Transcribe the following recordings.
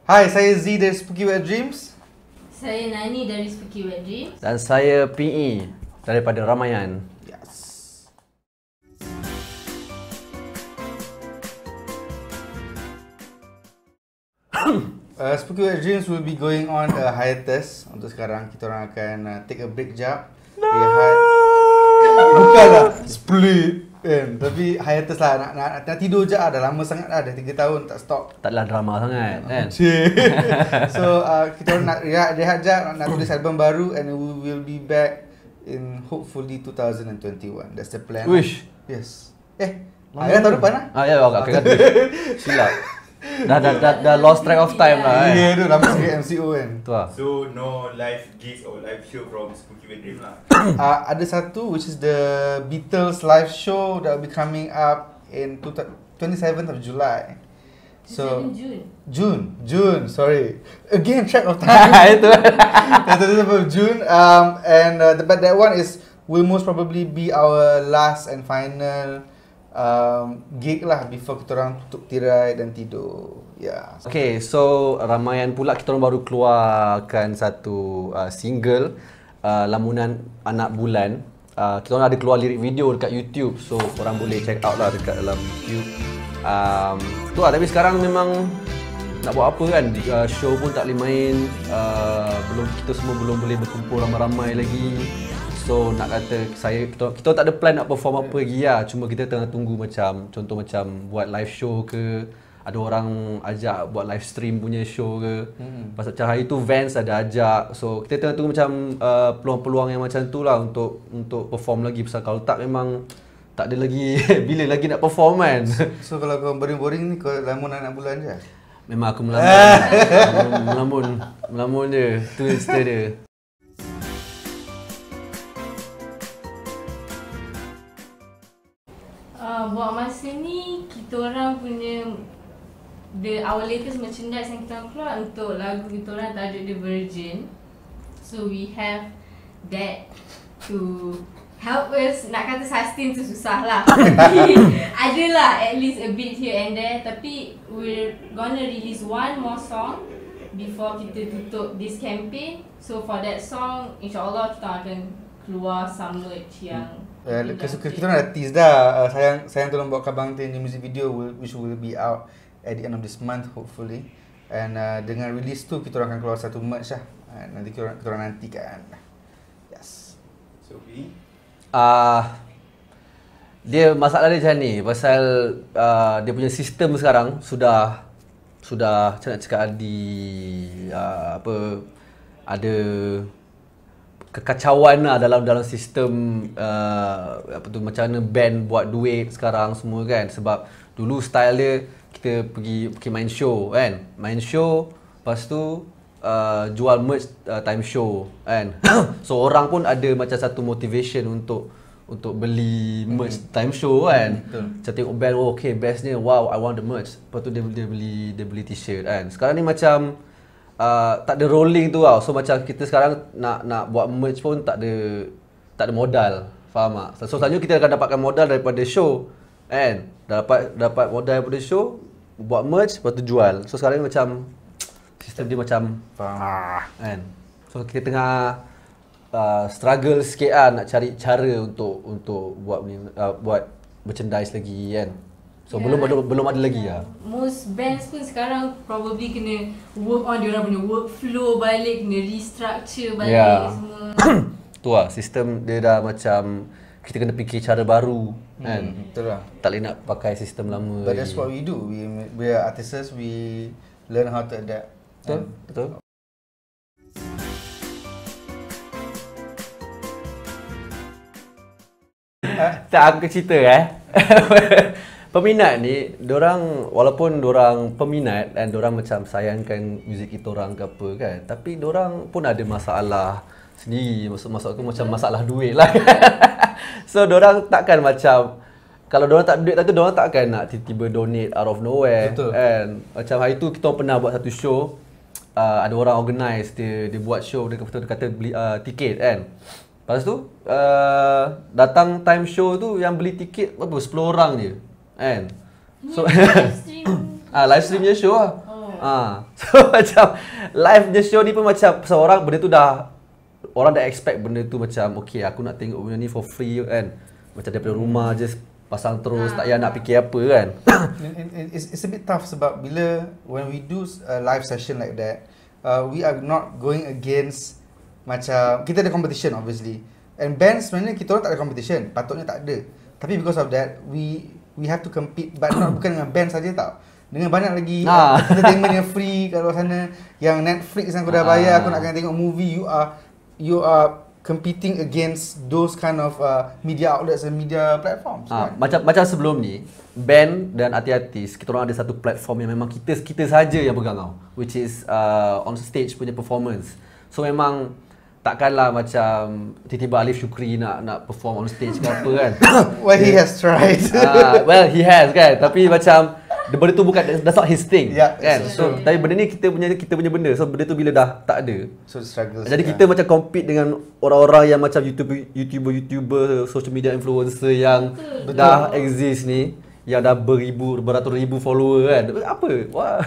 Hai, saya Z dari Spooky Wet Dreams. Saya Nani dari Spooky Wet Dreams. Dan saya PE daripada Ramayan. Yes. Spooky Wet Dreams will be going on a hiatus. Untuk sekarang kita orang akan take a break jap. Rehat. Bukanlah split kan. Tapi hiatus lah, nak tidur je lah. Dah lama sangat dah 3 tahun tak stop. Taklah drama sangat kan. So kita orang nak rehat jap, nak tulis album baru, and we will be back in hopefully 2021. That's the plan. Wish. Yes. Tahun depan lah. Ya, agak kata. Silap. Dah lost track of time lah kan. Ya, tu lama sikit MCO kan. Tu lah. So no live gigs or live show from Spooky Wet Dream lah. Ada satu which is the Beatles live show that will be coming up in 27th of July. So June, sorry. Again, track of time. Itu. 27th of June. But that one will most probably be our last and final gig lah before kita orang tutup tirai dan tidur. Yeah. Okay, so Ramayan pula kita orang baru keluarkan satu single Lamunan Anak Bulan. Kita orang ada keluar lirik video dekat YouTube, so korang boleh check out lah dekat dalam YouTube. Tu lah, tapi sekarang memang nak buat apa kan, show pun tak boleh main, kita semua belum boleh berkumpul ramai-ramai lagi. So nak kata kita tak ada plan nak perform apa lagi lah. Cuma kita tengah tunggu macam contoh macam buat live show ke, ada orang ajak buat live stream punya show ke. Pasal macam hari tu Vans ada ajak. So kita tengah tunggu macam peluang-peluang yang macam tu lah untuk perform lagi. Pasal kalau tak memang tak ada lagi bila lagi nak perform kan. So kalau kau boring-boring ni, kau lamun anak bulan je? Memang aku melamun. Melamun je. Tu cerita dia. Buat masa ni, kita orang punya our latest merchandise yang kita orang keluar untuk lagu kita orang tajuk dia Virgin. So we have that to help us. Nak kata sustain tu susah lah. Tapi adalah at least a bit here and there. Tapi we're gonna release one more song before kita tutup this campaign. So for that song, insyaAllah kita akan keluar some merch yang kita nak tease dah. Sayang Tolong Bawa Kabang Tin new music video which will be out at the end of this month hopefully. And dengan release tu kita orang akan keluar satu merch lah. Nanti kita orang nantikan. Yes. So B? Dia masalah dia macam ni pasal dia punya sistem sekarang sudah macam nak cakap ada kekacauan lah dalam sistem macam mana band buat duit sekarang semua kan. Sebab dulu style dia kita pergi main show kan, lepas tu jual merch time show kan. So orang pun ada macam satu motivation untuk beli merch time show kan. Macam tengok band, okay bestnya, wow I want the merch, lepas tu dia beli t-shirt kan. Sekarang ni macam tak ada rolling tu tau. So macam kita sekarang nak buat merch pun tak ada modal. Faham tak? So selanjutnya kita akan dapatkan modal daripada show kan. Dapat modal daripada show, buat merch, lepas tu jual. So sekarang ni macam sistem dia macam kan. So kita tengah struggle sikit lah nak cari cara untuk buat merchandise lagi kan. So belum ada lagi lah. Most bands pun sekarang probably kena work on diorang punya workflow balik, kena restructure balik semua. Tu lah, sistem dia dah macam kita kena fikir cara baru kan. Betul lah. Tak boleh nak pakai sistem lama. But that's what we do. We are artists, we learn how to adapt. Betul. Tak, aku cerita peminat ni, walaupun dorang peminat dan dorang macam sayangkan muzik kita orang ke apa kan, tapi dorang pun ada masalah sendiri. Maksud aku macam masalah duit lah. So dorang takkan macam, kalau dorang tak ada duit tu dorang takkan nak tiba-tiba donate out of nowhere. Betul. Kan. Macam hari tu kita pernah buat satu show, ada orang organize, dia buat show, dia kata beli tiket kan. Lepas tu datang time show tu yang beli tiket 10 orang je kan. So live stream je show lah. So macam live je show ni pun macam seorang benda tu dah orang dah expect benda tu macam okay aku nak tengok benda ni for free kan. Macam daripada rumah je pasang terus tak payah nak fikir apa kan. It's a bit tough sebab bila when we do a live session like that, we are not going against macam kita ada competition obviously. And band sebenarnya kita orang tak ada competition, patutnya tak ada. Tapi because of that we have to compete, but bukan dengan band saja tau. Dengan banyak lagi entertainment yang free kat luar sana, yang Netflix yang aku dah bayar, aku nak kena tengok movie, you are competing against those kind of media outlets and media platforms. Kan? Macam sebelum ni, band dan artis kita orang ada satu platform yang memang kita saja yang pegang tau, which is on stage punya performance. So memang takkanlah macam tiba-tiba Alif Syukri nak perform on stage ke apa kan. Well, he has tried. Well, he has kan, tapi macam benda tu bukan, that's not his thing, kan. So tapi benda ni kita punya benda. So benda tu bila dah tak ada, so struggle. jadi kita macam compete dengan orang-orang yang macam YouTuber, social media influencer yang dah exist ni, yang dah beratus ribu follower kan. Apa? Wah.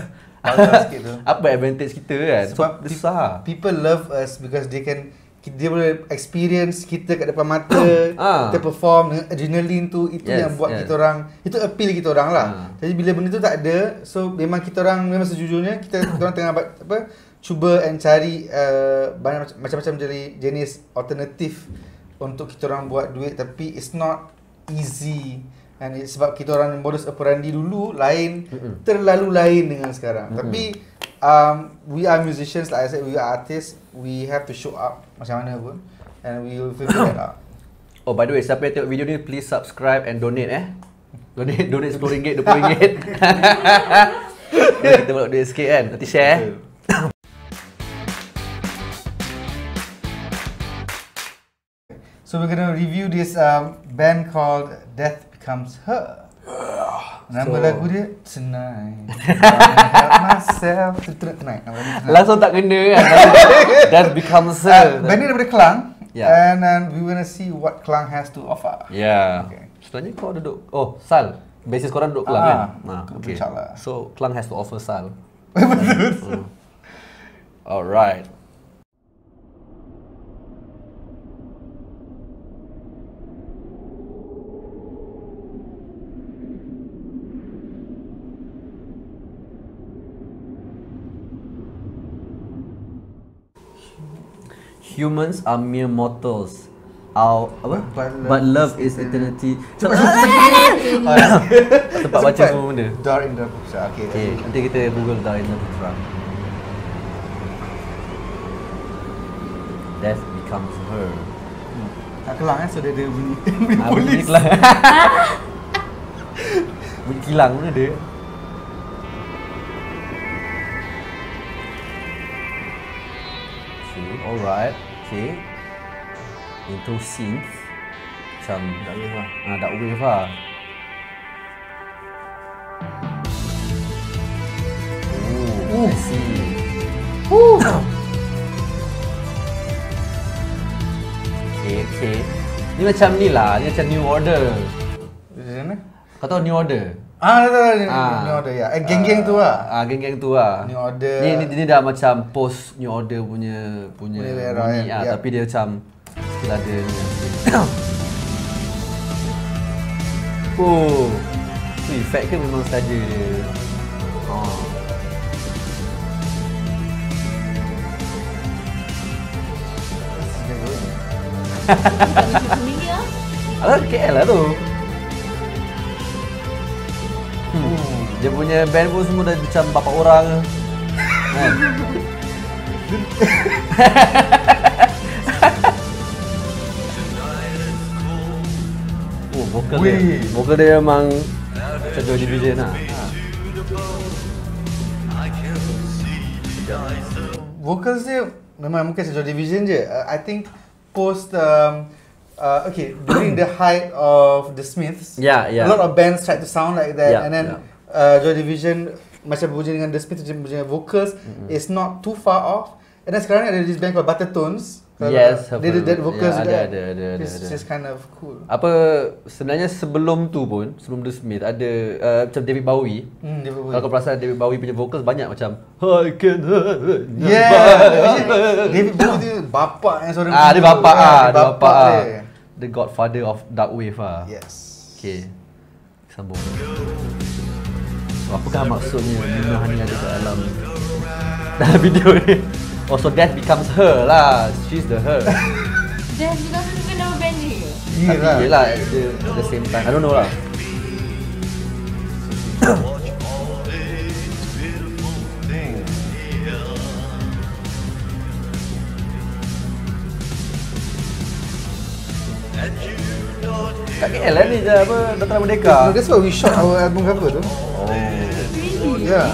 Apa advantage kita kan? Sebab So besar. people love us because dia boleh experience kita kat depan mata, kita perform dengan adrenaline tu, itu yang buat kita orang, itu appeal kita orang lah. Jadi bila benda tu tak ada, so memang kita orang memang sejujurnya kita orang tengah cuba and cari banyak macam-macam jenis alternatif untuk kita orang buat duit, tapi it's not easy. And sebab kita orang modus operandi dulu lain, terlalu lain dengan sekarang. Tapi we are musicians, like I said, we are artists. We have to show up macam mana pun, and we will figure that out. Oh, by the way, siapa yang tengok video ni, please subscribe and donate Donate RM10, RM20. Kita buat duit sikit kan. Nanti share. So we're gonna review this band called Death Becomes Her. Nama lagu dia Tonight. Myself Tonight. Langsung tak kena kan. That becomes her. Band ni daripada Kelang. Yeah. And we wanna see what Kelang has to offer. Yeah. Okay. Sebenarnya kau duduk, Sal. Basis korang duduk Kelang kan? Okay. InsyaAllah. So Kelang has to offer Sal. Betul. Alright. Humans are mere mortals. But love is eternity. Tempat baca semua benda. Dar Indra Putra. Okay. Nanti kita Google Dar Indra Putra. Death becomes her. Tak Kelang so dia ada bunyi Bunyi Kelang. Bunyi kilang pun ada. Alright, okay. Intro synth macam dark wave lah. Dark wave lah. I see. Okay. Ni macam ni lah, ni macam New Order. Di mana? Kau tahu New Order? New Order ya. Geng-geng tu lah. Geng-geng tu lah. New Order. Ni dah macam post New Order punya bunyi ya. Tapi dia macam still ada ni. Tu effect ke memang saja dia? Sendiri lah. Alah KL lah tu. Dia punya band pun semua dah macam berapa orang kan? Vokal dia memang macam Joy Division lah. Vocals dia memang mungkin Joy Division je. I think post during the height of the Smiths, a lot of bands tried to sound like that, and then Joy Division macam berhubung dengan The Smiths, macam vocals is not too far off. And then sekarang ada this band called Buttertones, Yes, dia ada that vocals ya, juga. ada. It's just kind of cool. Apa sebenarnya sebelum tu pun, sebelum The Smith ada macam David Bowie. Dia Kalau kau perasan David Bowie punya vocals banyak macam I can David Bowie tu bapak yang suara dia bapak dia dia bapak dia. The godfather of dark wave Yes. Okay. Sambung. So, apakah maksudnya Nina Hani ada dalam video ni? Oh, so that becomes her lah. She's the her. Dan juga bukan nama band dia ke? Tapi yelah, at the same time. I don't know lah. Kat KL lah ni je apa, Dr. Merdeka. That's why we shot our album cover tu. Really? Yeah.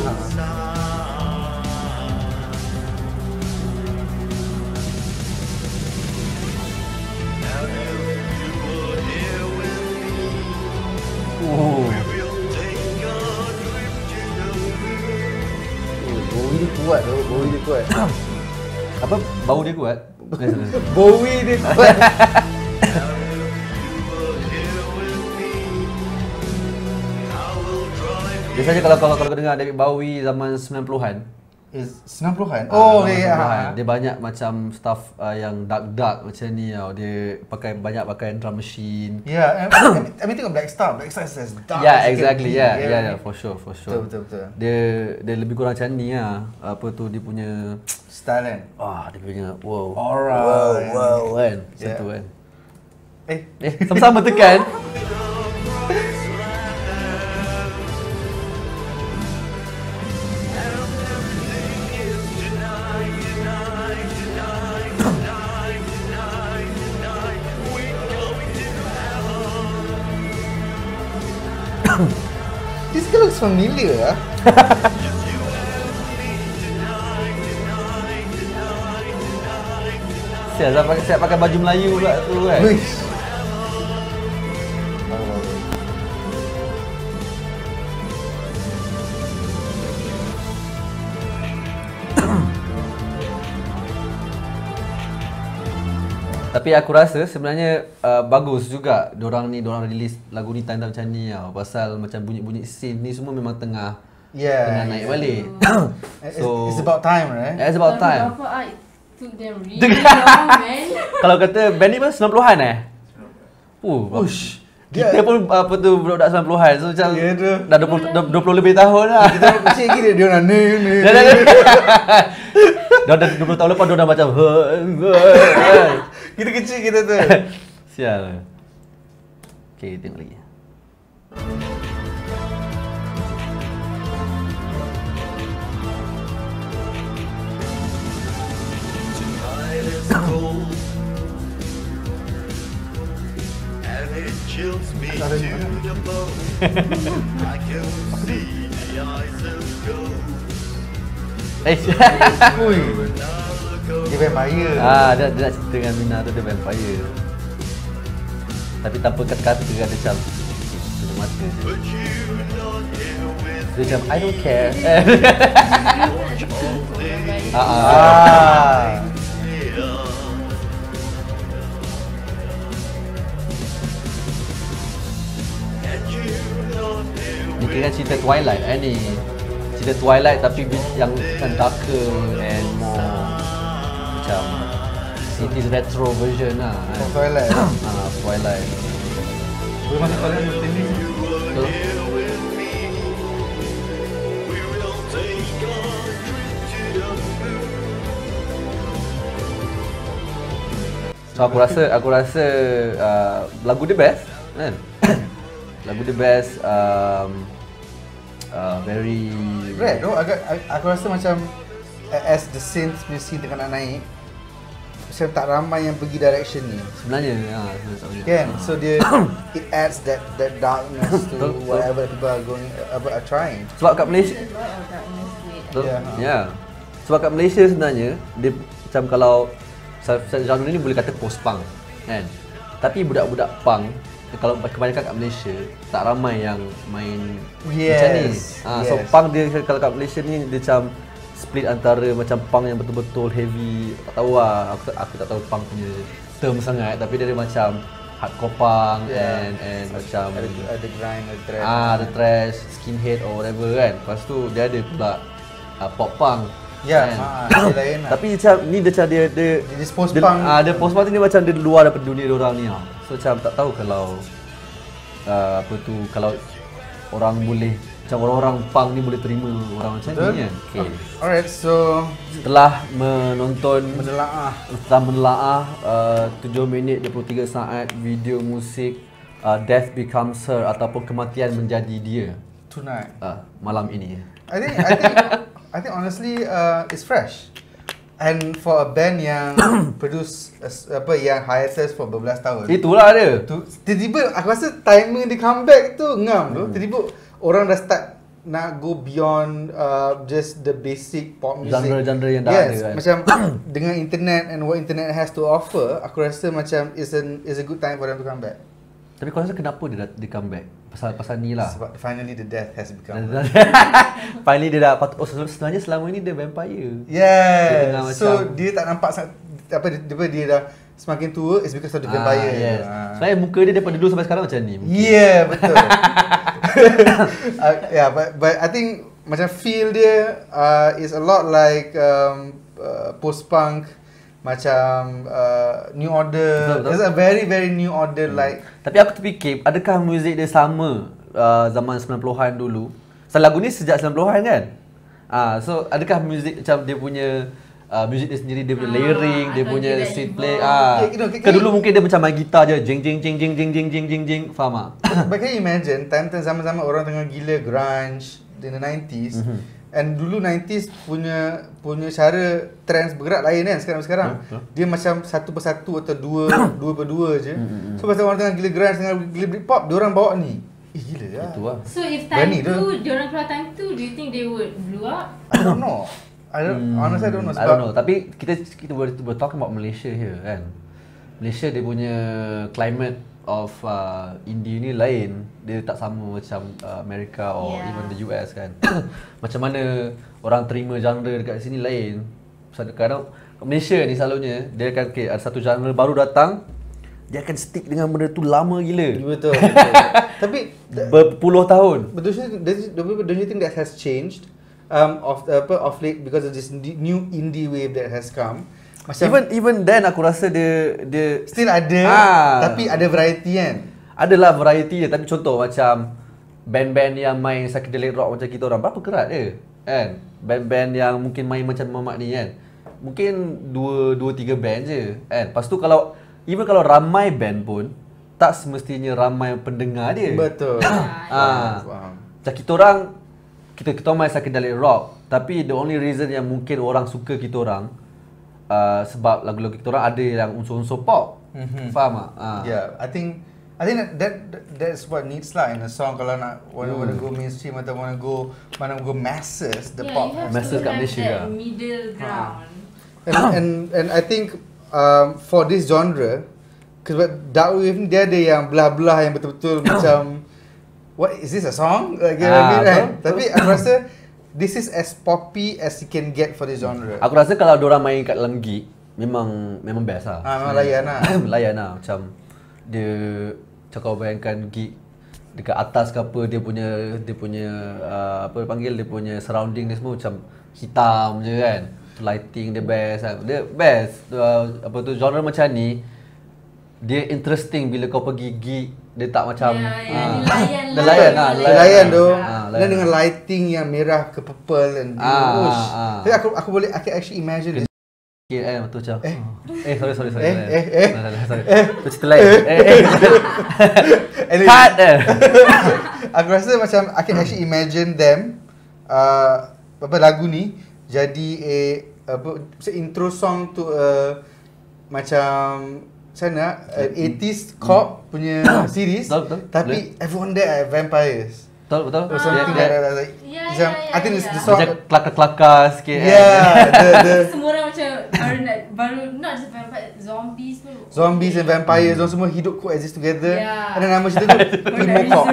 Bowie dia kuat tu, Bowie dia kuat. Apa? Bau dia kuat? Bowie dia kuat. Biasanya kalau kau dengar David Bowie zaman 90-an, 90-an? Oh, ya. dia banyak macam stuff yang dark macam ni tau. Dia pakai drum machine. Yeah, I mean tengok Black Star. Black Star is dark. Yeah, exactly. Yeah, for sure. Betul. Dia lebih kurang macam ni lah. Apa tu dia punya Style kan? dia punya wow. Alright. Wow kan. Macam Yeah. tu kan. Eh, Sama-sama tekan. this guy looks familiar. Siap pakai baju Melayu pula tu kan. Wish. Tapi aku rasa sebenarnya bagus juga diorang release lagu ni time macam ni tau. Pasal macam bunyi-bunyi scene ni semua memang tengah naik balik. It's about time, right? Yeah, it's about time. It took them really long, man. Kalau kata band ni pun 90-an Ush. Kita pun apa tu budak 90-an. So macam Ya tu. dah 20 lebih tahun lah. Kita kecil lagi dia orang ni. Dah 20 tahun lepas dia dah macam Kita kecil kita tu. sial. Okay, tengok lagi. And it chills me to the bone. I can see the eyes of gold. Ui. Dia vampire. Dia nak cerita dengan Mina tu dia vampire. Tapi tanpa kata-kata dia macam tutup mata je. But you not here with Dia macam I don't care. Ni kira cerita Twilight ni. Cerita Twilight tapi yang darker and more macam it is retro version lah kan. Twilight. Twilight. Boleh masuk Twilight macam ni. Betul. So aku rasa lagu dia best kan. Lagu dia best very Right, no? Aku rasa macam as the synth scene tengah nak naik, macam tak ramai yang pergi direction ni. sebenarnya Kan? So dia it adds that darkness to Betul. whatever people are going are trying. sebab kat Malaysia There's a lot of darkness to it. betul? Yeah. Ya. Sebab kat Malaysia sebenarnya dia macam kalau genre ni boleh kata post punk kan. Tapi budak-budak punk kalau kebanyakan kat Malaysia tak ramai yang main macam ni. Yes, So yes. punk dia kalau kat Malaysia ni dia macam split antara macam punk yang betul-betul heavy. Tak tahu lah, aku tak tahu punk punya term sangat, tapi dia ada macam hardcore punk and macam ada grind, ada thrash. ada thrash, skinhead or whatever kan. Lepas tu dia ada pula pop punk. Ya, kan? dia lain lah. Tapi macam ni dia macam dia post punk. Dia post punk tu dia macam dia luar daripada dunia dia orang ni lah. So macam tak tahu kalau kalau orang boleh macam orang-orang punk ni boleh terima orang macam ni kan. Okay. Alright, so Setelah menonton menelaah 7 minit 23 saat video musik Death Becomes Her ataupun Kematian Menjadi Dia tonight. malam ini. I think honestly it's fresh. And for a band yang produce yang hiatus for berbelas tahun. Itulah dia. Tiba-tiba aku rasa timer dia comeback tu ngam tu. Tiba-tiba orang dah start nak go beyond just the basic pop music. Genre-genre yang dah ada kan. Macam dengan internet and what internet has to offer, aku rasa macam is a good time for them to come back. Tapi kau rasa kenapa dia come back? Pasal ni lah. Sebab finally the death has become. Finally dia dah sebenarnya selama ni dia vampire. Yeah. Dia So macam, dia tak nampak dia dah semakin tua is because of the vampire. Yes. Sebenarnya muka dia daripada dulu sampai sekarang macam ni. Yeah, betul. Yeah, but I think macam feel dia is a lot like post punk, macam New Order. Betul. It's a very very New Order like. Tapi aku terfikir, adakah muzik dia sama zaman 90-an dulu? So lagu ni sejak 90-an kan? So adakah muzik macam dia punya muzik dia sendiri, dia punya layering, dia punya synth play ke dulu mungkin dia macam main gitar je jing jing jing jing jing jing jing jing jing, faham tak? But can you imagine time-time zaman-zaman orang tengah gila grunge in the 90s. And dulu 90s punya cara trends bergerak lain kan sekarang. Dia macam satu persatu atau dua per dua je. So pasal orang tengah gila grunge, tengah gila Britpop, diorang bawa ni. Gila lah. Itu lah. So if time tu diorang keluar time tu, do you think they would blow up? I don't know. Honestly I don't know. I don't know. Tapi kita we're talking about Malaysia here kan. Malaysia dia punya climate of indie ni lain. Dia tak sama macam America or even the US kan. Macam mana orang terima genre dekat sini lain. Kadang Malaysia ni selalunya dia akan ada satu genre baru datang, dia akan stick dengan benda tu lama gila. Betul. Tapi berpuluh tahun. But don't you think that has changed of late because of this new indie wave that has come? Macam Even then aku rasa dia still ada, tapi ada variety kan. Adalah variety dia, tapi contoh macam band-band yang main psychedelic rock macam kita orang, berapa kerat dia kan? Band-band yang mungkin main macam Mamat ni kan, mungkin 2-3 band je kan. Lepas tu kalau ramai band pun tak semestinya ramai pendengar dia. Betul. Macam kita orang main psychedelic rock, tapi the only reason yang mungkin orang suka kita orang sebab lagu-lagu kita orang ada yang unsur-unsur pop. Faham tak? Yeah, I think that's what needs lah in a song. Kalau nak wanna go mainstream atau wanna go masses, the pop masses kat Malaysia that middle ground. And I think for this genre, because dark wave ni dia ada yang belah-belah yang betul-betul macam what is this a song? Like, right? Tapi aku rasa this is as poppy as you can get for this genre. Aku rasa kalau diorang main kat dalam gig memang best lah. Memang layan lah. Layan lah. Macam dia kau bayangkan gig dekat atas ke apa, dia punya apa dia panggil, dia punya surrounding dia semua macam hitam je kan. Lighting dia best kan. Dia best. Apa tu genre macam ni dia interesting bila kau pergi gig. Dia tak macam layan tu. Dan dengan lighting yang merah ke purple and jadi aku boleh I can actually imagine it. Betul macam sorry. Sorry. Tu cerita lain. Cut. Aku rasa macam I can actually imagine them lagu ni jadi intro song to macam sana 80s cop punya series, tapi everyone there are vampires. Betul. Or something like that. I think the song macam kelakar-kelakar sikit. Yeah, semua orang macam baru not just vampire, zombies tu. zombies and vampires semua hidup coexist together. Yeah. And then nama cerita tu Imokok.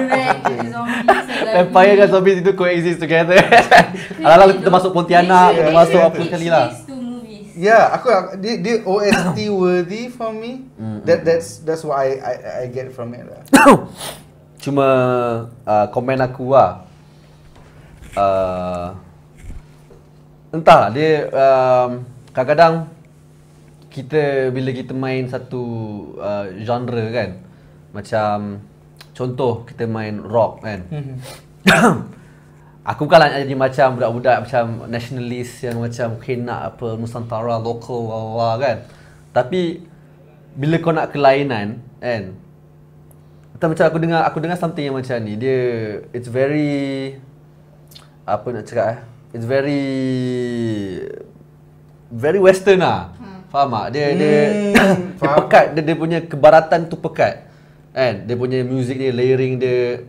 Vampire dengan zombies itu coexist together. Alang-alang kita masuk Pontianak, kita masuk apa sekali lah. Yeah, dia OST worthy for me. That's what I get from it lah. Cuma komen aku lah. Entah dia kadang-kadang bila kita main satu genre kan, macam contoh kita main rock kan. Aku bukan nak jadi macam budak-budak macam nationalist yang macam nak apa Nusantara local kan. Tapi bila kau nak kelainan kan, atau macam aku dengar something yang macam ni, dia it's very apa nak cakap it's very western lah. Faham tak? Dia pekat, dia punya kebaratan tu pekat. Kan? Dia punya music dia, layering dia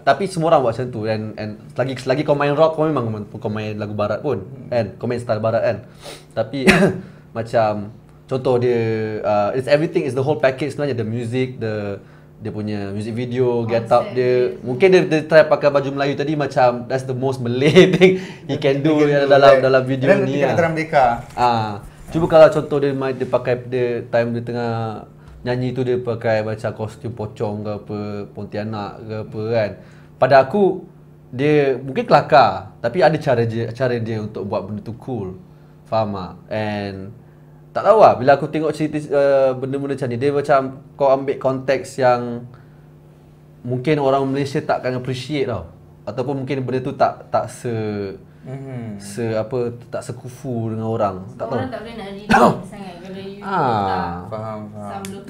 tapi semua orang buat macam tu. And selagi kau main rock, kau memang kau main lagu barat pun kan? Kau main style barat kan? Tapi macam contoh dia it's everything is the whole package sebenarnya. The music, dia punya music video, get up dia. Mungkin dia try pakai baju Melayu tadi, macam that's the most Malay thing he can do dalam video ni lah. Dalam Merdeka. Cuba kalau contoh dia pakai time dia tengah nyanyi tu, dia pakai macam kostum pocong ke apa, Pontianak ke apa kan. Pada aku dia mungkin kelakar, tapi ada cara dia untuk buat benda tu cool. Faham tak? And tak tahu lah, bila aku tengok cerita benda-benda macam ni, dia macam kau ambil konteks yang mungkin orang Malaysia takkan appreciate tau. Ataupun mungkin benda tu tak tak sekufu dengan orang. Tak tahu. Orang tak boleh nak relate sangat kalau you Faham.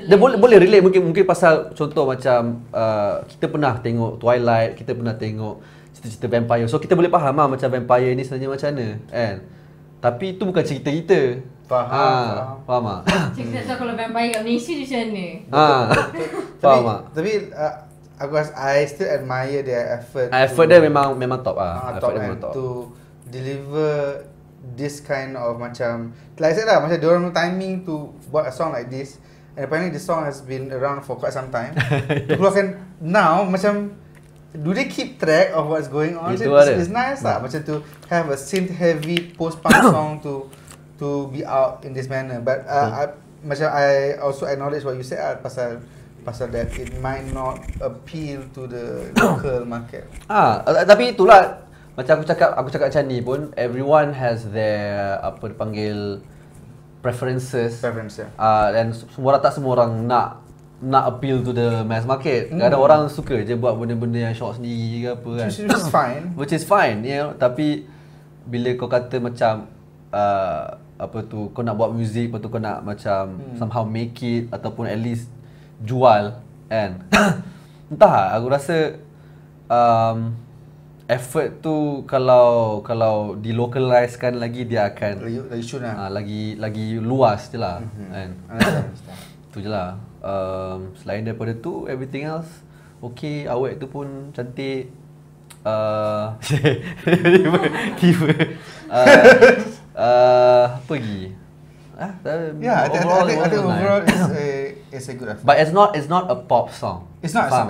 Dia boleh relate mungkin pasal contoh macam kita pernah tengok Twilight, kita pernah tengok cerita-cerita vampire. So kita boleh faham lah macam vampire ni sebenarnya macam mana kan. Tapi itu bukan cerita kita. Faham tak? Cik tak tahu kalau vampire kat Malaysia dia macam mana. Faham tak? Tapi aku rasa I still admire their effort. Effort dia memang top lah. Top and to deliver this kind of macam, like I said lah, macam diorang timing to buat a song like this. And apparently the song has been around for quite some time. To keluarkan now, macam do they keep track of what's going on? It's nice lah, macam to have a synth heavy post-punk song to be out in this manner. But I also acknowledge what you said pasal that it might not appeal to the local market. Tapi itulah macam aku cakap macam ni pun, everyone has their apa dipanggil preferences. Dan tak semua orang nak appeal to the mass market. Kadang orang suka je buat benda-benda yang short sendiri ke apa kan. Which is fine, you know. Tapi bila kau kata macam kau nak buat music, lepas tu kau nak macam somehow make it ataupun at least jual kan. Entah, aku rasa effort tu kalau dilocalizekan lagi, dia akan lagi luas je lah kan. Tu je lah. Selain daripada tu, everything else okay. Awet tu pun cantik. Tiba apa lagi? I think overall it's a good effort. But it's not a pop song. It's not a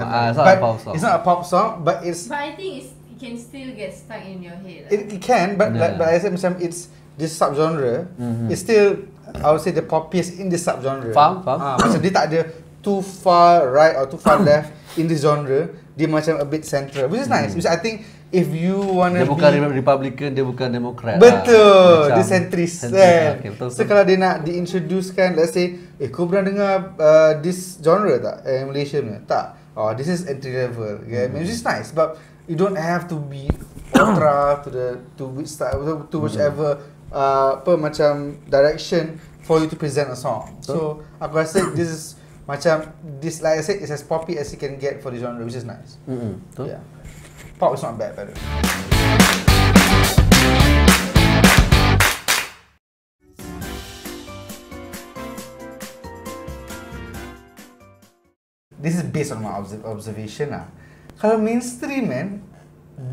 pop song. It's not a pop song, but I think it can still get stuck in your head. It can, but I said macam it's this subgenre. It's still, I would say, the poppiest in this subgenre. Faham? Macam dia tak ada too far right or too far left in this genre. Dia macam a bit central, which is nice. Which I think if you wanna dia bukan Republican, dia bukan Democrat. Betul, dia centrist kan. Okay, betul. So kalau dia nak diintroducekan, let's say, kau pernah dengar this genre tak? Malaysia punya? Tak. Oh, this is entry level. Okay? Which is nice, but you don't have to be ultra to which style, to whichever macam direction for you to present a song. So aku rasa this is macam this, like I said, it's as poppy as you can get for the genre, which is nice. Yeah. Pop is not bad, by the way. This is based on my observation lah. Kalau mainstream man,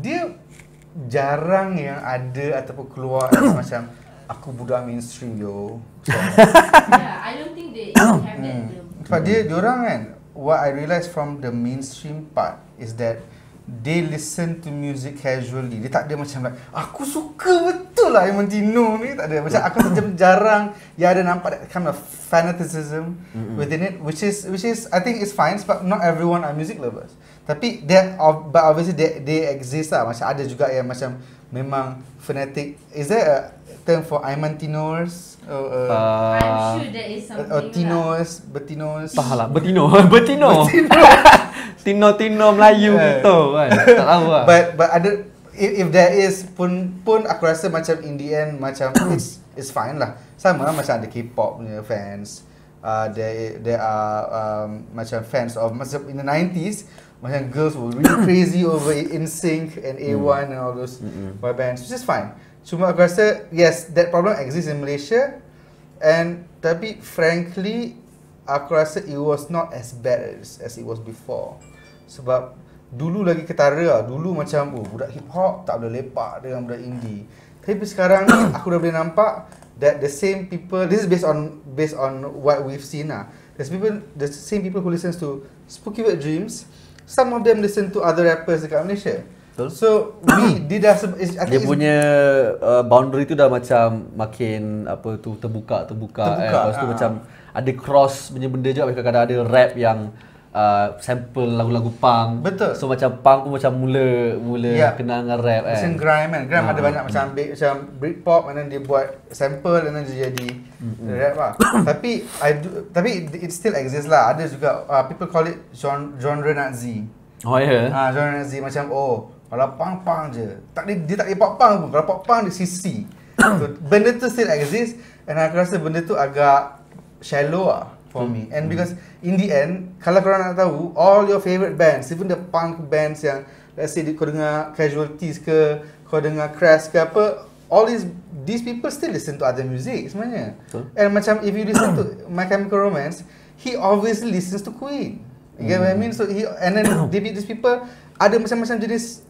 dia jarang yang ada ataupun keluar macam aku budak mainstream yo. Yeah, I don't think they have that Sebab diorang kan, what I realise from the mainstream part is that they listen to music casually. Dia tak ada macam like, aku suka betul lah Imantino ni. Tak ada. Macam aku macam jarang yang ada nampak that kind of fanaticism within it, which is I think is fine sebab not everyone are music lovers. Tapi but obviously they exist lah. Macam ada juga yang macam memang fanatic. Is there a term for Imantinoers? I'm sure there is something Or Tinos, Betinos. Entahlah, Betino. Tino Melayu gitu kan. Tak tahu lah. But ada, if there is pun aku rasa macam in the end macam it's fine lah. Sama lah macam ada K-pop punya fans. There are macam fans of macam in the 90s macam girls were really crazy over NSYNC and A1 and all those boy bands, which is fine. Cuma aku rasa yes, that problem exists in Malaysia, and tapi frankly aku rasa it was not as bad as it was before. Sebab dulu lagi ketara lah. Dulu macam budak hip hop tak boleh lepak dengan budak indie. Tapi sekarang ni aku dah boleh nampak that the same people, this is based on what we've seen lah. The same people who listens to Spooky Wet Dreams, some of them listen to other rappers dekat Malaysia. Betul. So dia dia punya boundary tu dah macam makin apa tu terbuka. Lepas tu macam ada cross punya benda juga. Kadang-kadang ada rap yang sample lagu-lagu punk. Betul. So macam punk pun macam mula kenal dengan rap kan. Macam grime kan. Grime ada banyak macam ambil macam Britpop and then dia buat sample and then dia jadi rap lah. Tapi it still exists lah. Ada juga people call it genre Nazi. Oh ya. Genre Nazi macam kalau punk je. Dia tak boleh pop punk pun. Kalau pop punk dia sisi. Benda tu still exist, and aku rasa benda tu agak shallow lah for me. And because in the end, kalau korang nak tahu, all your favourite bands, even the punk bands yang let's say kau dengar Casualties ke, kau dengar Crash ke apa, all these people still listen to other music sebenarnya. And macam if you listen to My Chemical Romance, he obviously listens to Queen. You get what I mean? So and then these people ada macam-macam jenis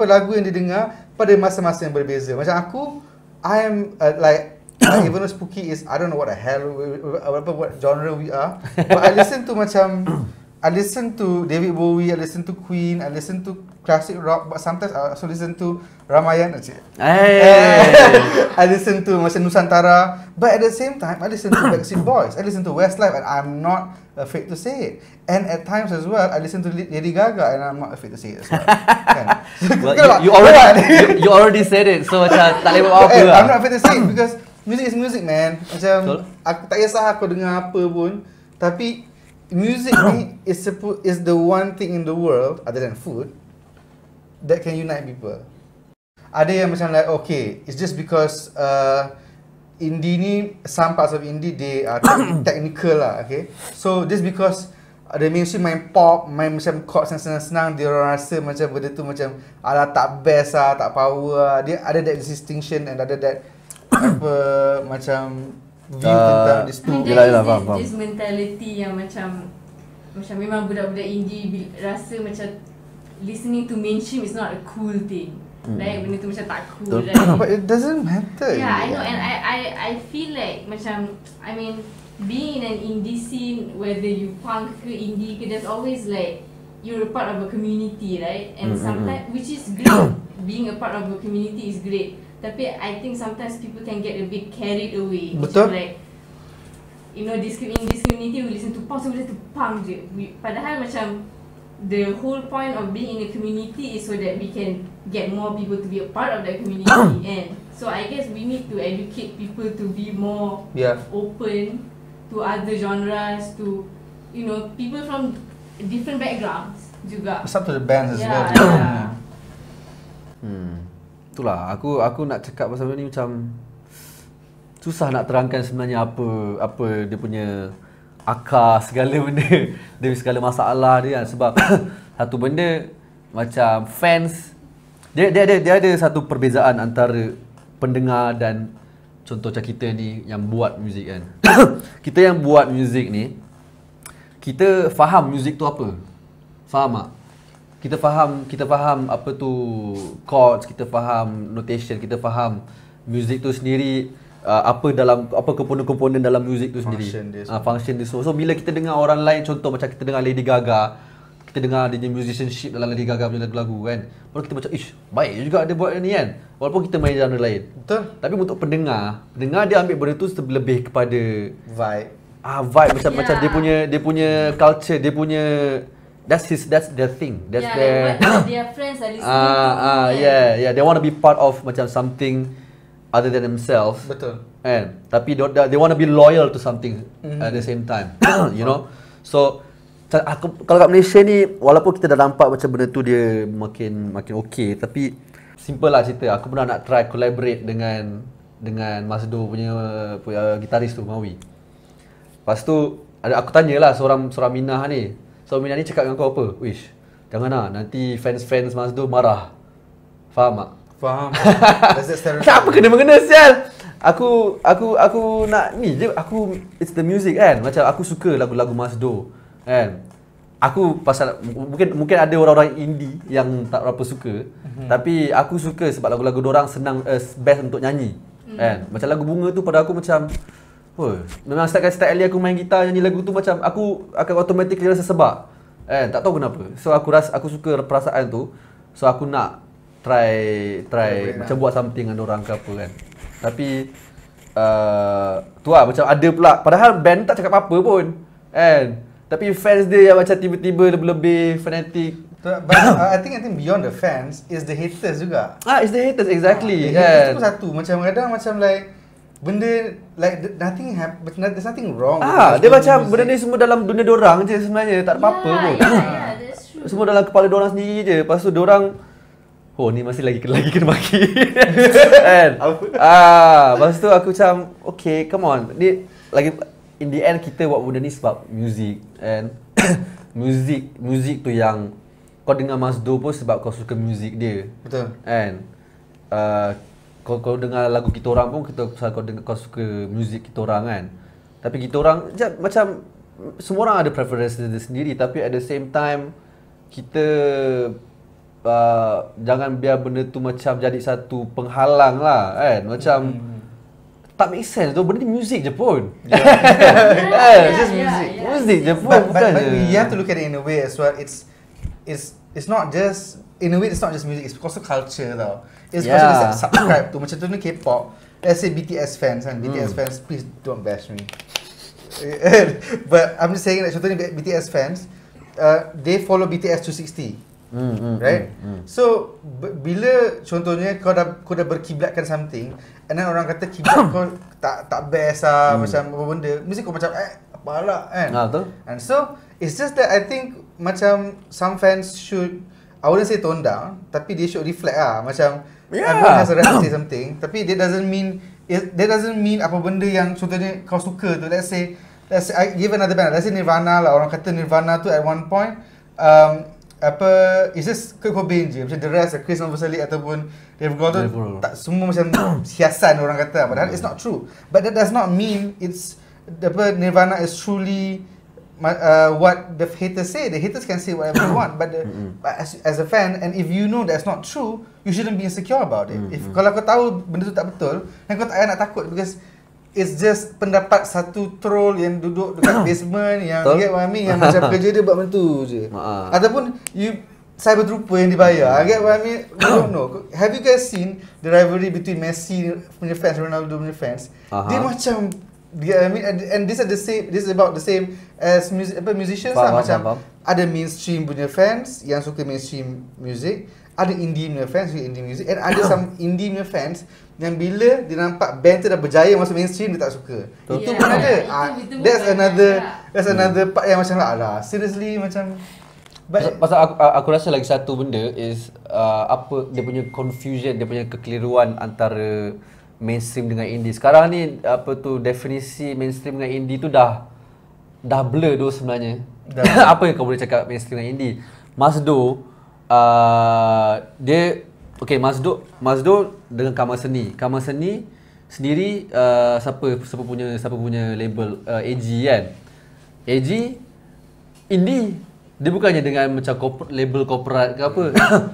lagu yang dia dengar pada masa-masa yang berbeza. Macam aku, I am even though Spooky is, I don't know what the hell, what genre we are, but I listen to David Bowie, I listen to Queen, I listen to classic rock, but sometimes I also listen to Ramayana. I listen to macam Nusantara, but at the same time I listen to Backstreet Boys, I listen to Westlife, and I'm not afraid to say it. And at times as well, I listen to Lady Gaga, and I'm not afraid to say it as well. Kan? Well, you already said it, so macam tak boleh buat apa lah. I'm not afraid to say it because music is music, man. Macam aku tak kisah aku dengar apa pun, tapi music ni is the one thing in the world other than food that can unite people. Ada yang macam like, okay, it's just because indie ni, some parts of indie they are technical lah, okay. So just because the mainstream main pop, main macam chords yang senang-senang, dia orang rasa macam benda tu macam alah tak best lah, tak power lah. Dia ada that distinction and ada that macam view tentang this two. This mentality yang macam memang budak-budak indie rasa macam listening to mainstream is not a cool thing. Like benda tu macam tak cool, right? But it doesn't matter. Yeah, I know, and I feel like macam, I mean, being in an indie scene, whether you punk ke indie ke, there's always like you're a part of a community, right? And sometimes, which is great, being a part of a community is great. Tapi I think sometimes people can get a bit carried away. Betul. Macam like, you know, in this community we listen to punk, so we listen to punk je. Padahal macam the whole point of being in a community is so that we can get more people to be a part of that community. And so I guess we need to educate people to be more open to other genres, to, you know, people from different backgrounds juga. It's up to the bands as well. Itulah aku nak cakap pasal ni macam susah nak terangkan sebenarnya apa dia punya akar segala benda, dia segala masalah dia kan. Sebab satu benda macam fans dia ada satu perbezaan antara pendengar dan contoh macam kita ni yang buat muzik kan. Kita yang buat muzik ni, kita faham muzik tu apa. Faham tak? Kita faham apa tu chords, kita faham notation, kita faham muzik tu sendiri apa komponen-komponen dalam muzik tu sendiri. Function dia Function dia semua. So bila kita dengar orang lain, contoh macam kita dengar Lady Gaga, kita dengar dia punya musicianship dalam Lady Gaga punya lagu-lagu kan, baru kita macam baik juga dia buat ni kan, walaupun kita main genre lain. Betul. Tapi untuk pendengar dia ambil benda tu lebih kepada Vibe. vibe macam dia punya culture, dia punya that's their thing. That's their like their friends are listening to yeah, they want to be part of macam something other than themselves. Betul. And tapi they want to be loyal to something at the same time. You know. So kalau kat Malaysia ni, walaupun kita dah nampak macam benda tu dia makin okey, tapi simple lah cerita. Aku pernah nak try collaborate dengan Masdo punya gitaris tu, Mawi. Lepas tu aku tanyalah seorang Minah ni. So Minah ni cakap dengan kau apa? Wish, janganlah nanti fans Masdo marah. Faham tak? Faham. Kenapa kena-mengena sial? Aku nak ni je, it's the music kan. Macam aku suka lagu-lagu Masdo kan. Aku pasal mungkin ada orang-orang indie yang tak berapa suka, tapi aku suka sebab lagu-lagu dorang senang, best untuk nyanyi. Kan? Macam lagu Bunga tu pada aku macam memang style aku main gitar nyanyi lagu tu macam aku akan automatically rasa sebab. Tak tahu kenapa. So aku suka perasaan tu. So aku nak try macam buat something dengan orang ke apa kan. Tapi tu lah macam ada pula, padahal band tak cakap apa pun kan. Tapi fans dia yang macam tiba-tiba lebih fanatic. But I think beyond the fans is the haters juga. It's the haters exactly. The haters pun satu. Macam kadang macam like benda like nothing happen, there's nothing wrong. Dia macam benda ni semua dalam dunia dorang je sebenarnya, tak ada apa-apa pun. that's true. Semua dalam kepala dorang sendiri je. Lepas tu dorang ni masih lagi kena maki. Kan? Lepas tu aku macam okay, come on. Ni lagi in the end kita buat benda ni sebab music and music tu yang kau dengar Masdo pun sebab kau suka music dia. Betul. And kau dengar lagu kita orang pun pasal kau suka music kita orang kan. Tapi kita orang macam semua orang ada preference dia sendiri, tapi at the same time kita jangan biar benda tu macam jadi satu penghalang lah kan. Macam tak make sense tu, benda ni music je pun. Just music. Music je pun, bukan but we have to look at it in a way as well. It's not just, in a way it's not just music, it's also culture tau. It's also subscribe to macam tu ni K-pop. Let's say BTS fans kan, BTS fans, please don't bash me. But I'm just saying that contohnya BTS fans, they follow BTS 260. Right? So bila contohnya kau dah berkiblatkan something, and then orang kata kiblat kau tak best lah, macam apa benda, mesti kau macam apalah kan. Betul. And so it's just that I think macam some fans should, I wouldn't say tone down, tapi they should reflect lah. Macam everyone has a right to say something, tapi that doesn't mean apa benda yang contohnya kau suka tu. Let's say I give another band, let's say Nirvana lah. Orang kata Nirvana tu at one point it's just Kurt Cobain je, macam the rest, Chris Novoselic ataupun Dave Grohl tu tak semua macam hiasan orang kata, padahal it's not true. But that does not mean it's Nirvana is truly what the haters say. The haters can say whatever they want, but as a fan, and if you know that's not true, you shouldn't be insecure about it. If kalau kau tahu benda tu tak betul, dan kau tak payah nak takut, because it's just pendapat satu troll yang duduk dekat basement yang get what I mean, yang macam kerja dia buat benda tu je. Ataupun cyber trooper yang dibayar. Get what I mean? I don't know. Have you guys seen the rivalry between Messi punya fans, Ronaldo punya fans? Dia macam, I mean, and this is about the same as musicians lah. Macam ada mainstream punya fans yang suka mainstream music, ada indie punya fans suka indie music, and ada some indie punya fans yang bila dia nampak band tu dah berjaya masuk mainstream, dia tak suka. Itu pun ada. That's another part yang macam lah seriously macam. Pasal aku rasa lagi satu benda is apa dia punya confusion, dia punya kekeliruan antara mainstream dengan indie. Sekarang ni definisi mainstream dengan indie tu dah blur tu sebenarnya. Apa yang kau boleh cakap mainstream dengan indie? Masdo dia Masdo dengan Kamar Seni sendiri, siapa punya label, AG kan. AG indie. Dia bukannya dengan macam label corporate ke apa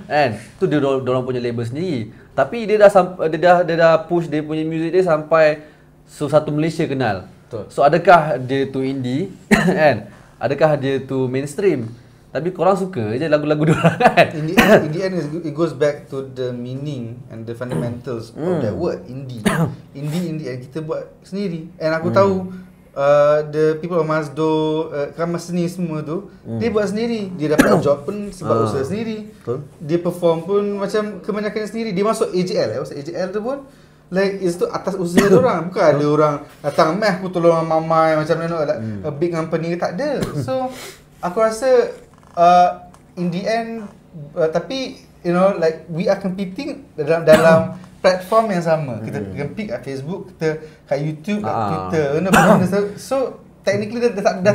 kan. Tu dia orang punya label sendiri. Tapi dia dah push dia punya music dia sampai So satu Malaysia kenal. Betul. So adakah dia tu indie kan? Adakah dia tu mainstream? Tapi korang suka je lagu-lagu diorang kan? In the end it goes back to the meaning and the fundamentals of that word indie. Indie in the end kita buat sendiri. And aku tahu the people of Mazdo, Kamas ni semua tu, dia buat sendiri. Dia dapat job pun sebab usaha sendiri. Betul. Dia perform pun macam kebanyakan sendiri. Dia masuk AJL, masuk AJL tu pun like is tu atas usaha dia orang. Bukan ada orang datang meh aku tolong mamai macam like a big company, tak ada. So aku rasa in the end tapi you know like we are competing dalam platform yang sama. Kita compete kat Facebook, kita kat YouTube, kat Twitter, you know, so technically dah tak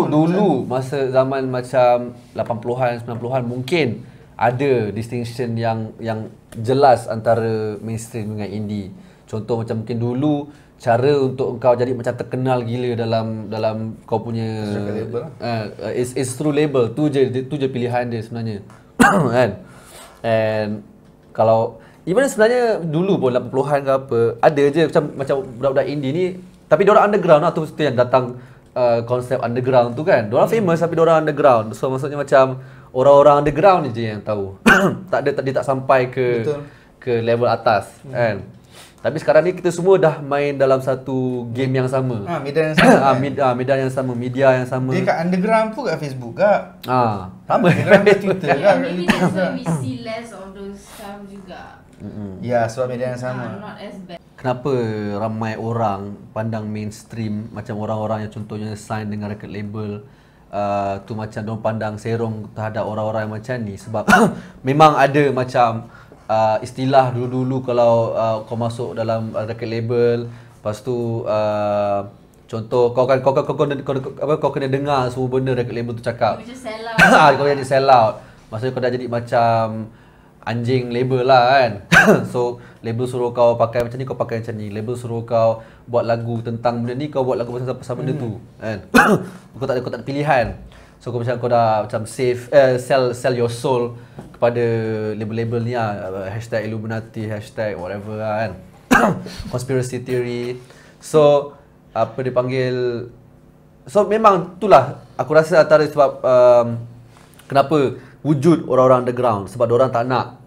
Dulu masa zaman macam 80-an 90-an mungkin ada distinction yang jelas antara mainstream dengan indie. Contoh macam mungkin dulu cara untuk kau jadi macam terkenal gila dalam kau punya label is through label. Tu je pilihan dia sebenarnya. Kan? And kalau even sebenarnya dulu pun 80-an ke apa, ada je macam budak-budak indie ni, tapi diorang underground lah. Tu yang datang konsep underground tu kan. Diorang famous tapi diorang underground. So maksudnya macam orang-orang underground je yang tahu. Dia tak sampai ke level atas kan. Tapi sekarang ni kita semua dah main dalam satu game yang sama. Medan yang sama. Medan yang sama, media yang sama. Dia kat underground pun kat Facebook kak. Sama. Underground kat Twitter Yeah, kan. maybe that's why we see less of those stuff juga. Ya, sebab media yang sama. Not as bad. Kenapa ramai orang pandang mainstream macam orang-orang yang contohnya sign dengan record label tu macam diorang pandang serong terhadap orang-orang yang macam ni? Sebab memang ada macam istilah dulu-dulu kalau kau masuk dalam record label, lepas tu contoh kau kena dengar semua benda record label tu cakap. You just sell out. Kau jadi sell out. Maksudnya kau dah jadi macam anjing label lah kan. So label suruh kau pakai macam ni, kau pakai macam ni. Label suruh kau buat lagu tentang benda ni, kau buat lagu pasal benda tu kan. Kau tak ada pilihan. So kau macam kau dah macam sell your soul kepada label-label ni lah. Hashtag Illuminati, hashtag whatever lah kan. Conspiracy theory. So apa dia panggil, so memang itulah aku rasa antara sebab kenapa wujud orang-orang underground, sebab diorang tak nak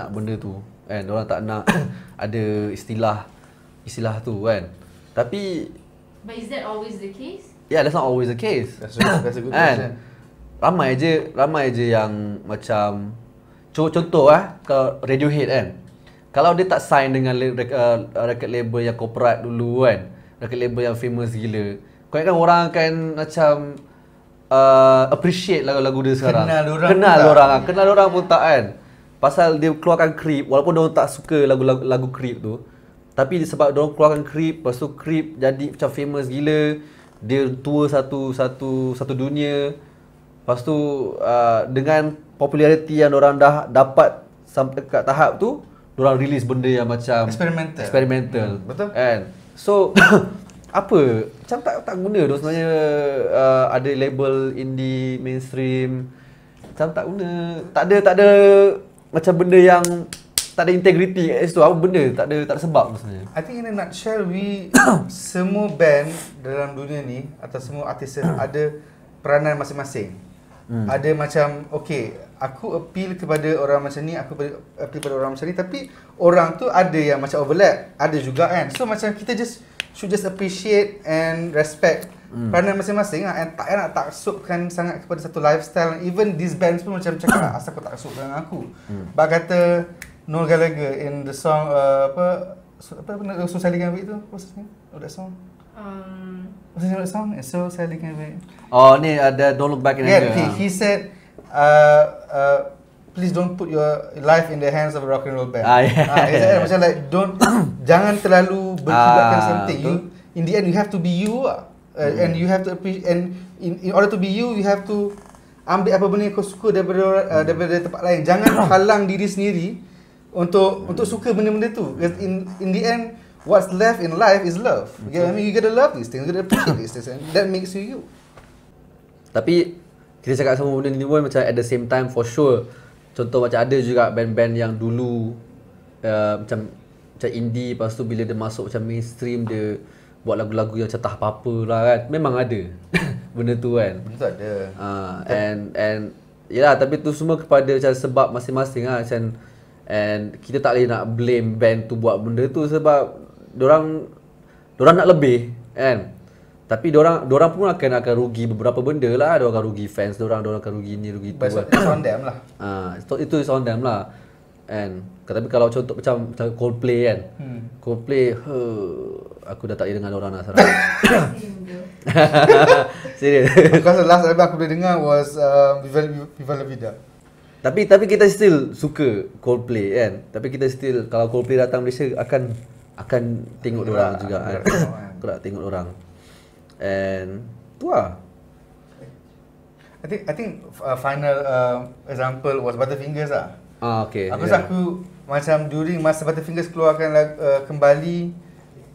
benda tu kan. Diorang tak nak ada istilah tu kan. Tapi But is that always the case? yeah, that's not always the case. That's a good question. Ramai je yang macam contoh kalau Radiohead kan. Kalau dia tak sign dengan record label yang corporate dulu kan, record label yang famous gila, kau ingatkan orang akan macam appreciate lagu-lagu dia sekarang. Kenal orang pun tak kan. Pasal dia keluarkan Creep, walaupun dia orang tak suka lagu Creep tu, tapi sebab dia orang keluarkan Creep, lepas tu Creep jadi macam famous gila. Dia tour satu dunia. Lepas tu dengan populariti yang orang dah dapat sampai kat tahap tu, orang release benda yang macam experimental. Betul. Kan? So apa? Macam tak guna tu sebenarnya ada label indie mainstream. Macam tak guna. Tak ada macam benda yang tak ada integrity kat situ. Apa benda tak ada sebab sebenarnya. I think in a nutshell semua band dalam dunia ni atau semua artis ada peranan masing-masing. Ada macam okay, aku appeal kepada orang macam ni, aku appeal kepada orang macam ni, tapi orang tu ada yang macam overlap, ada juga kan. So macam kita should just appreciate and respect peranan masing-masing lah, and tak nak taksubkan sangat kepada satu lifestyle. Even these bands pun macam cakap asal kau taksub dengan aku. Bak kata Noel Gallagher in the song apa So Sally Can Wait tu, what's the name of that song? What's the name of that song? It's So Sally Can Wait. Oh ni ada Don't Look Back in Anger. Yeah, he said please don't put your life in the hands of a rock and roll band. Macam like jangan terlalu berkibatkan something. In the end you have to be you and you have to appreciate, and in order to be you have to ambil apa benda yang kau suka daripada tempat lain. Jangan halang diri sendiri untuk suka benda-benda tu. In the end what's left in life is love. I mean you gotta love these things, you gotta appreciate these things, and that makes you. Tapi kita cakap sama benda ni pun macam at the same time for sure. Contoh macam ada juga band-band yang dulu macam indie, lepas tu bila dia masuk macam mainstream, dia buat lagu-lagu yang macam tak apa-apa lah kan. Memang ada benda tu kan. Benda tu ada. And yalah, tapi tu semua kepada macam sebab masing-masing lah macam, and kita tak boleh nak blame band tu buat benda tu sebab dorang nak lebih kan. Tapi dorang pun akan rugi beberapa benda lah. Dorang akan rugi fans dorang akan rugi ni, rugi tu. But it's on them lah. Itu is on them lah. And tapi kalau contoh macam Coldplay kan. Coldplay, aku dah tak boleh dengar orang nak sekarang. Serius. Because the last album aku boleh dengar was Viva La Vida. Tapi kita still suka Coldplay kan. Tapi kita still, kalau Coldplay datang Malaysia akan tengok dorang juga kan. Aku nak tengok dorang. And tu lah. I think final example was Butterfingers lah. Okay. Aku rasa aku macam during masa Butterfingers keluarkan kembali,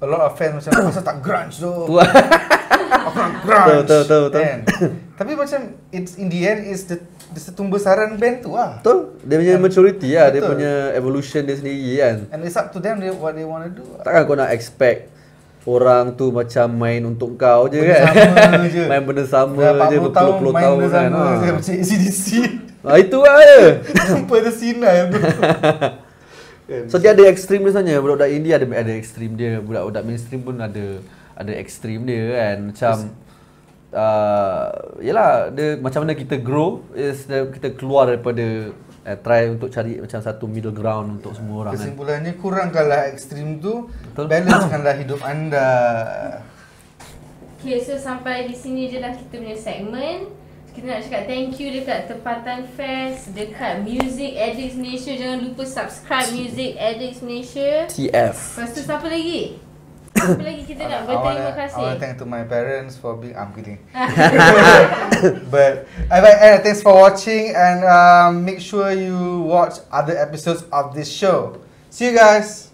a lot of fans macam masa tak grunge tu. Aku nak grunge. Betul. Kan? Tapi macam it's in the end is the tumbesaran band tu lah. Betul. Dia punya maturity lah, dia punya evolution dia sendiri kan. And it's up to them what they want to do. Takkan kau nak expect orang tu macam main untuk kau je benda kan. Sama je. Main benda sama je berpuluh-puluh main tahun benda kan. sama je macam ACDC. Itu lah dia. Tanpa ada sinar tu. So dia ada ekstrim dia sebenarnya. Budak-budak indie ada ekstrim dia. Budak-budak mainstream pun ada ekstrim dia kan. Macam yelah, dia macam mana kita grow is kita keluar daripada try untuk cari macam satu middle ground untuk semua orang. Kesimpulannya kurangkanlah ekstrim tu, Betul. balancekanlah hidup anda. Okay, so sampai di sini je lah kita punya segmen. Kita nak cakap thank you dekat Tempatan Fest, dekat Music Addicts Malaysia. Jangan lupa subscribe Music Addicts Malaysia. TF. Lepas tu siapa lagi? Siapa lagi kita nak berterima I kasih? want to thank to my parents for being, I'm kidding. But thanks for watching, and make sure you watch other episodes of this show. See you guys.